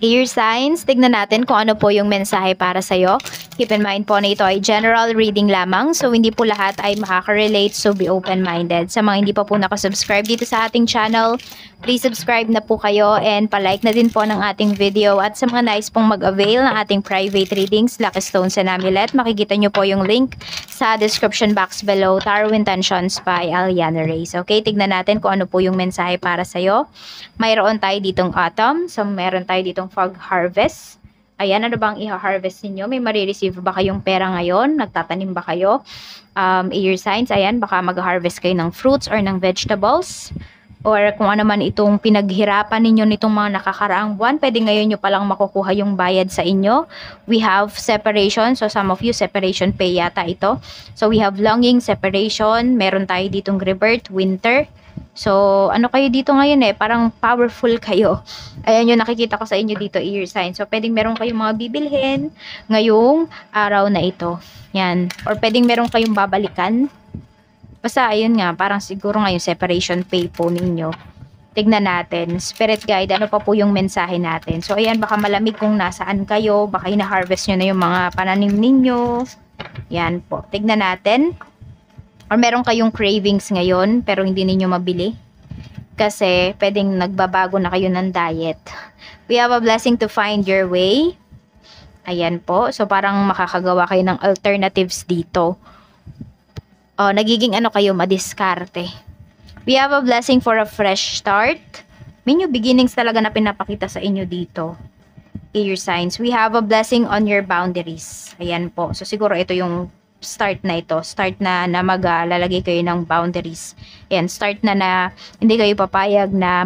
Air signs, tignan natin kung ano po yung mensahe para sa'yo. Keep in mind po na ito ay general reading lamang. So, hindi po lahat ay makaka-relate. So, be open-minded. Sa mga hindi pa po nakasubscribe dito sa ating channel, please subscribe na po kayo and palike na din po ng ating video. At sa mga nais pong mag-avail ng ating private readings, Lucky Stones and Amulet, makikita nyo po yung link sa description box below. Tarot Intentions by Aliana Reyes. Okay, tignan natin kung ano po yung mensahe para sa'yo. Mayroon tayo ditong autumn. So, meron tayo ditong fog harvest. Ayan, ano bang i-harvest ninyo? May marireceive ba kayong pera ngayon? Nagtatanim ba kayo? Air signs, ayan, baka mag-harvest kayo ng fruits or ng vegetables. Or kung ano man itong pinaghirapan ninyo nitong mga nakakaraang buwan, pwede ngayon nyo palang makukuha yung bayad sa inyo. We have separation. So, some of you, separation pay yata ito. So, we have longing, separation. Meron tayo ditong rebirth, winter. So, ano kayo dito ngayon parang powerful kayo. Ayan yung nakikita ko sa inyo dito, air sign. So, pwedeng meron kayong mga bibilhin ngayong araw na ito. Yan. Or pwedeng meron kayong babalikan. Basta, ayun nga, parang siguro ngayon separation pay po ninyo. Tignan natin. Spirit guide, ano pa po yung mensahe natin? So, ayan, baka malamig kung nasaan kayo. Baka ina-harvest nyo na yung mga pananim ninyo. Yan po. Tignan natin. Or meron kayong cravings ngayon pero hindi ninyo mabili kasi pwedeng nagbabago na kayo ng diet. We have a blessing to find your way. Ayan po. So parang makakagawa kayo ng alternatives dito. Nagiging ano kayo, madiskarte. We have a blessing for a fresh start. May new beginnings talaga na pinapakita sa inyo dito. Air signs. We have a blessing on your boundaries. Ayan po. So siguro ito yung start na ito. Start na maglalagay kayo ng boundaries. Ayan, start na hindi kayo papayag na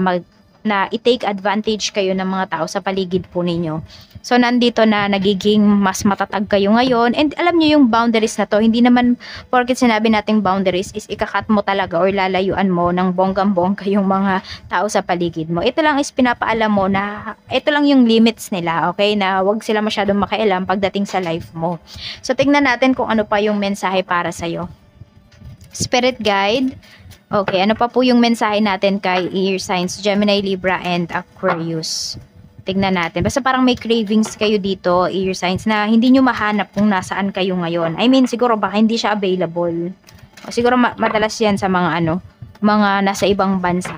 i-take advantage kayo ng mga tao sa paligid po ninyo. So, nandito na nagiging mas matatag kayo ngayon. And alam nyo yung boundaries na to, hindi naman porket sinabi nating boundaries is ikakat mo talaga or lalayuan mo ng bonggang-bongga yung mga tao sa paligid mo. Ito lang is pinapaalam mo na ito lang yung limits nila, okay? Na wag sila masyadong makialam pagdating sa life mo. So, tignan natin kung ano pa yung mensahe para sa'yo. Spirit guide. Okay, ano pa po yung mensahe natin kay air signs, Gemini, Libra, and Aquarius? Tignan natin. Basta parang may cravings kayo dito, air signs, na hindi nyo mahanap kung nasaan kayo ngayon. I mean, siguro baka hindi siya available. O siguro madalas yan sa mga mga nasa ibang bansa.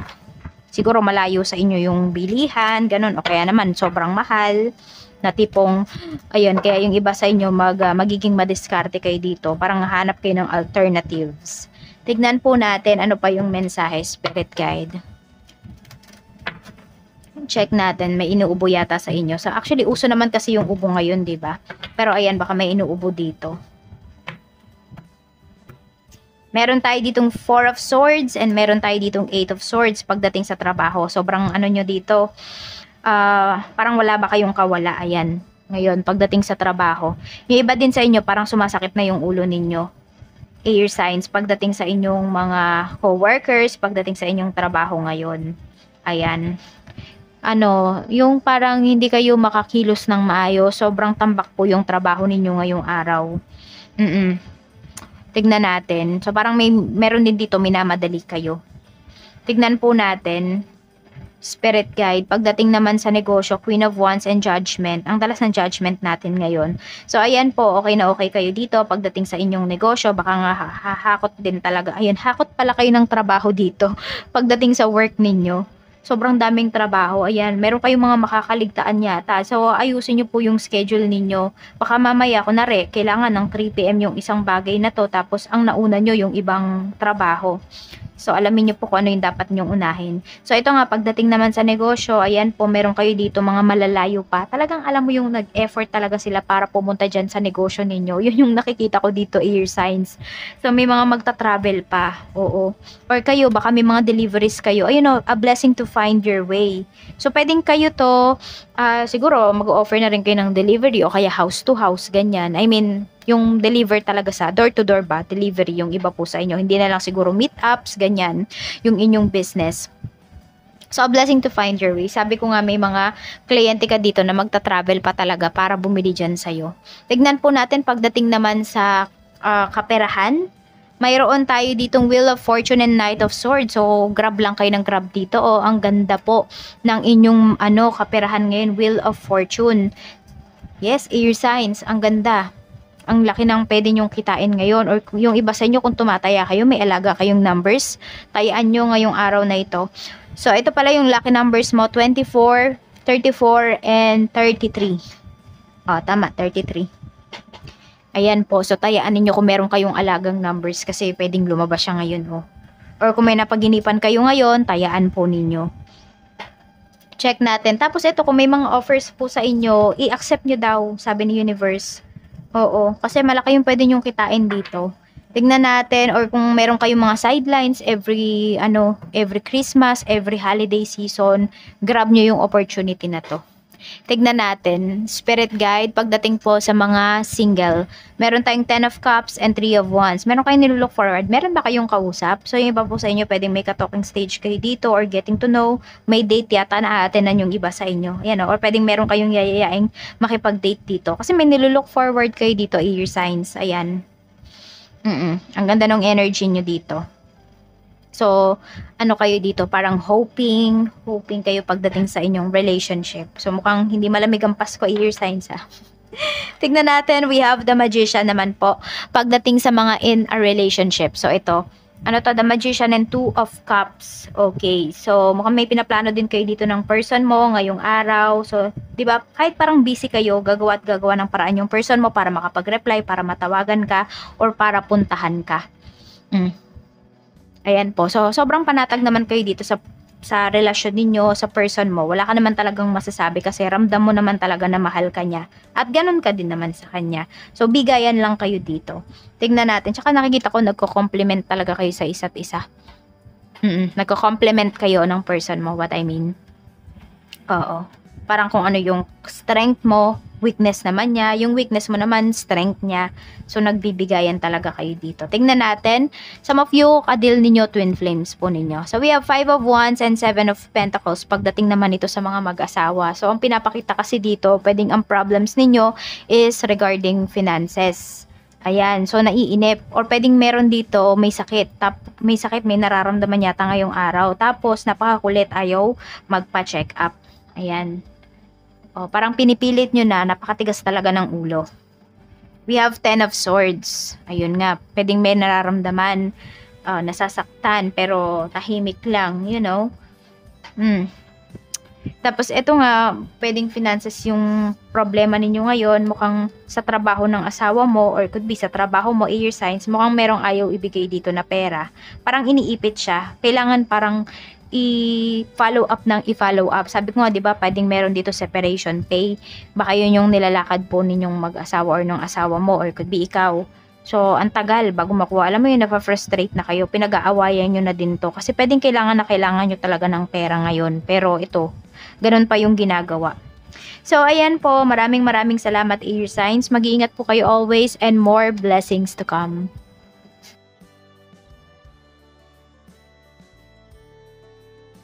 Siguro malayo sa inyo yung bilihan, ganun. O kaya naman, sobrang mahal. Na tipong, ayun, kaya yung iba sa inyo magiging madiskarte kayo dito. Parang hanap kayo ng alternatives. Tignan po natin ano pa yung mensahe, spirit guide. Check natin, may inuubo yata sa inyo. So actually, uso naman kasi yung ubo ngayon, di ba? Pero ayan, baka may inuubo dito. Meron tayo ditong 4 of Swords and meron tayo ditong 8 of Swords pagdating sa trabaho. Sobrang ano nyo dito, parang wala ba kayong kawala? Ayan, ngayon, pagdating sa trabaho. Yung iba din sa inyo, parang sumasakit na yung ulo ninyo. Air signs, pagdating sa inyong mga co-workers, pagdating sa inyong trabaho ngayon. Ayan. Yung parang hindi kayo makakilos ng maayos, sobrang tambak po yung trabaho ninyo ngayong araw. Tignan natin. So parang meron din dito minamadali kayo. Tignan po natin. Spirit guide. Pagdating naman sa negosyo, Queen of Wands and Judgment. Ang dalas ng Judgment natin ngayon. So ayan po, okay na okay kayo dito. Pagdating sa inyong negosyo, baka nga hahakot din talaga. Ayan, hakot pala kayo ng trabaho dito. Pagdating sa work ninyo. Sobrang daming trabaho. Ayan, meron kayong mga makakaligtaan yata. So, ayusin nyo po yung schedule ninyo. Baka mamaya, kunwari, kailangan ng 3 PM yung isang bagay na to. Tapos, ang nauna nyo yung ibang trabaho. So, alamin nyo po kung ano yung dapat nyong unahin. So, ito nga, pagdating naman sa negosyo, ayan po, meron kayo dito mga malalayo pa. Talagang alam mo yung nag-effort talaga sila para pumunta dyan sa negosyo ninyo. Yun yung nakikita ko dito, air signs. So, may mga magta-travel pa. Oo. Or kayo, baka may mga deliveries kayo. Ayun o, a blessing to find your way. So, pwedeng kayo to, siguro, mag-offer na rin kayo ng delivery o kaya house to house, ganyan. I mean, yung deliver talaga sa door-to-door ba, delivery yung iba po sa inyo. Hindi na lang siguro meetups, ganyan, yung inyong business. So, a blessing to find your way. Sabi ko nga may mga kliyente ka dito na magta-travel pa talaga para bumili dyan sa'yo. Tignan po natin pagdating naman sa kaperahan. Mayroon tayo ditong Wheel of Fortune and Knight of Swords. So, grab lang kayo ng grab dito. O, ang ganda po ng inyong kaperahan ngayon, Wheel of Fortune. Yes, air signs. Ang ganda. Ang laki ng pwede nyong kitain ngayon. Or yung iba sa inyo, kung tumataya kayo, may alaga kayong numbers. Tayaan nyo ngayong araw na ito. So, ito pala yung lucky numbers mo. 24, 34, and 33. O, tama, 33. Ayan po. So, tayaan ninyo kung meron kayong alagang numbers kasi pwedeng lumabas siya ngayon. Oh. Or kung may napaginipan kayo ngayon, tayaan po ninyo. Check natin. Tapos ito, kung may mga offers po sa inyo, i-accept nyo daw, sabi ni Universe. Oo. Kasi malaki yung pwede nyong kitain dito. Tignan natin, or kung meron kayong mga sidelines, every Christmas, every holiday season, grab nyo yung opportunity na to. Tignan natin, Spirit Guide, pagdating po sa mga single, meron tayong 10 of Cups and 3 of Wands. Meron kayong nilook forward? Meron ba kayong kausap? So, yung iba po sa inyo, pwedeng may ka-talking stage kayo dito or getting to know. May date yata na aatenan yung iba sa inyo. Ayan, or pwedeng meron kayong yayayaing makipag-date dito. Kasi may nilook forward kayo dito, air signs. Ayan. Ang ganda ng energy nyo dito. So, kayo dito? Parang hoping kayo pagdating sa inyong relationship. So, mukhang hindi malamig ang Pasko, air signs ha. Tignan natin, we have the Magician naman po. Pagdating sa mga in a relationship. So, ito. The Magician and 2 of Cups. Okay. So, mukhang may pinaplano din kayo dito ng person mo ngayong araw. So, di ba, kahit parang busy kayo, gagawa ng paraan yung person mo para makapag-reply, para matawagan ka, or para puntahan ka. Ayan po. So, sobrang panatag naman kayo dito sa relasyon ninyo, sa person mo. Wala ka naman talagang masasabi kasi ramdam mo naman talaga na mahal ka niya. At ganun ka din naman sa kanya. So, bigayan lang kayo dito. Tignan natin. Tsaka nakikita ko nagko-compliment talaga kayo sa isa't isa. Nagko-compliment kayo ng person mo. What I mean? Oo. Parang kung ano yung strength mo, weakness naman niya. Yung weakness mo naman, strength niya. So, nagbibigayan talaga kayo dito. Tingnan natin. Some of you, kadil ninyo, twin flames po ninyo. So, we have 5 of Wands and 7 of Pentacles. Pagdating naman ito sa mga mag-asawa. So, ang pinapakita kasi dito, pwedeng ang problems ninyo is regarding finances. Ayan. So, naiinip. Or pwedeng meron dito, may sakit. May nararamdaman yata ngayong araw. Tapos, napakakulit. Ayaw magpa-check up. Ayan. Parang pinipilit nyo na, napakatigas talaga ng ulo. We have 10 of Swords. Ayun nga, pwedeng may nararamdaman, nasasaktan, pero tahimik lang, you know. Tapos, ito nga, pwedeng finances yung problema ninyo ngayon, mukhang sa trabaho ng asawa mo, or could be sa trabaho mo, air signs, mukhang merong ayaw ibigay dito na pera. Parang iniipit siya. Kailangan parang i-follow up. Sabi ko nga, di ba, pwedeng meron dito separation pay. Baka yun yung nilalakad po ninyong mag-asawa or ng asawa mo, or could be ikaw. So, ang tagal bago makuha. Alam mo yun, napafrustrate na kayo. Pinag-aawayan nyo na din to. Kasi pwedeng kailangan nyo talaga ng pera ngayon. Pero ito, ganun pa yung ginagawa. So, ayan po. Maraming salamat, air signs. Mag-iingat po kayo always and more blessings to come.